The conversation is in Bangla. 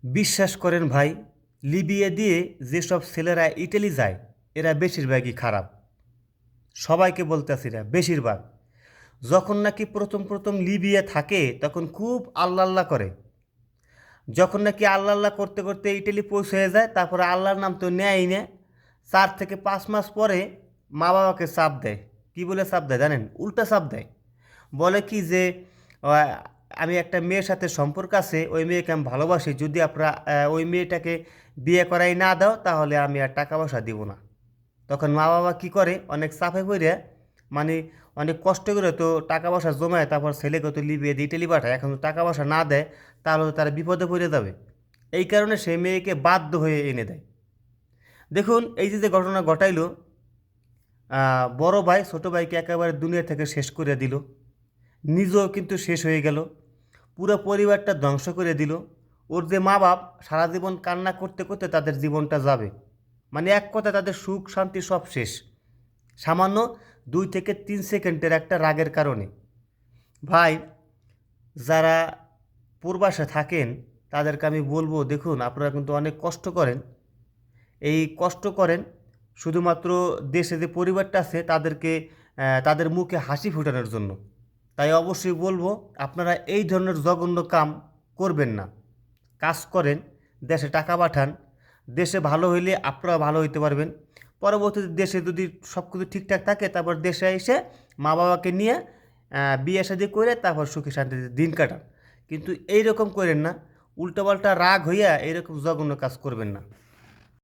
বিশ্বাস করেন ভাই, লিবিয়া দিয়ে যেসব ছেলেরা ইটালি যায় এরা বেশিরভাগই খারাপ। সবাইকে বলতেছি না, বেশিরভাগ। যখন নাকি প্রথম প্রথম লিবিয়া থাকে তখন খুব আল্লাহ আল্লাহ করে। যখন নাকি আল্লাহ আল্লাহ করতে করতে ইটালি পৌঁছে যায়, তারপরে আল্লাহর নাম তো নেয়ই না। 4 থেকে 5 মাস পরে মা বাবাকে চাপ দেয়। কি বলে চাপ দেয় জানেন? উল্টা চাপ দেয়। বলে কি যে আহ, আমি একটা মেয়ের সাথে সম্পর্ক আছে, ওই মেয়েকে আমি ভালোবাসি, যদি আপনারা ওই মেয়েটাকে বিয়ে করাই না দাও তাহলে আমি আর টাকা পয়সা দিব না। তখন মা বাবা কি করে, অনেক চাপে পড়ে, মানে অনেক কষ্ট করে তো টাকা পয়সা জমায়, তারপর ছেলেকে তো লিবিয়ে দিয়ে ইটালি পাঠায়। এখন তো টাকা পয়সা না দেয় তাহলে তো তারা বিপদে পড়ে যাবে। এই কারণে সে মেয়েকে বাধ্য হয়ে এনে দেয়। দেখুন, এই যে যে ঘটনা ঘটাইলো, বড় ভাই ছোট ভাইকে একেবারে দুনিয়া থেকে শেষ করে দিল, নিজেও কিন্তু শেষ হয়ে গেল, পুরো পরিবারটা ধ্বংস করে দিল। ওর যে মা বাপ সারা জীবন কান্না করতে করতে তাদের জীবনটা যাবে, মানে এক কথা তাদের সুখ শান্তি সব শেষ, সামান্য 2 থেকে 3 সেকেন্ডের একটা রাগের কারণে। ভাই, যারা প্রবাসে থাকেন তাদেরকে আমি বলবো, দেখুন আপনারা কিন্তু অনেক কষ্ট করেন। এই কষ্ট করেন শুধুমাত্র দেশে যে পরিবারটা আছে তাদেরকে তাদের মুখে হাসি ফোটানোর জন্য। তাই অবশ্যই বলবো, আপনারা এই ধরনের জঘন্য কাম করবেন না। কাজ করেন, দেশে টাকা পাঠান, দেশে ভালো হইলে আপনারা ভালো হইতে পারবেন। পরবর্তীতে দেশে যদি সব কিছু ঠিকঠাক থাকে তারপর দেশে এসে মা বাবাকে নিয়ে বিয়ে শাদী করে তারপর সুখে শান্তিতে দিন কাটান। কিন্তু এইরকম করেন না, উল্টোপাল্টা রাগ হইয়া এইরকম জঘন্য কাজ করবেন না।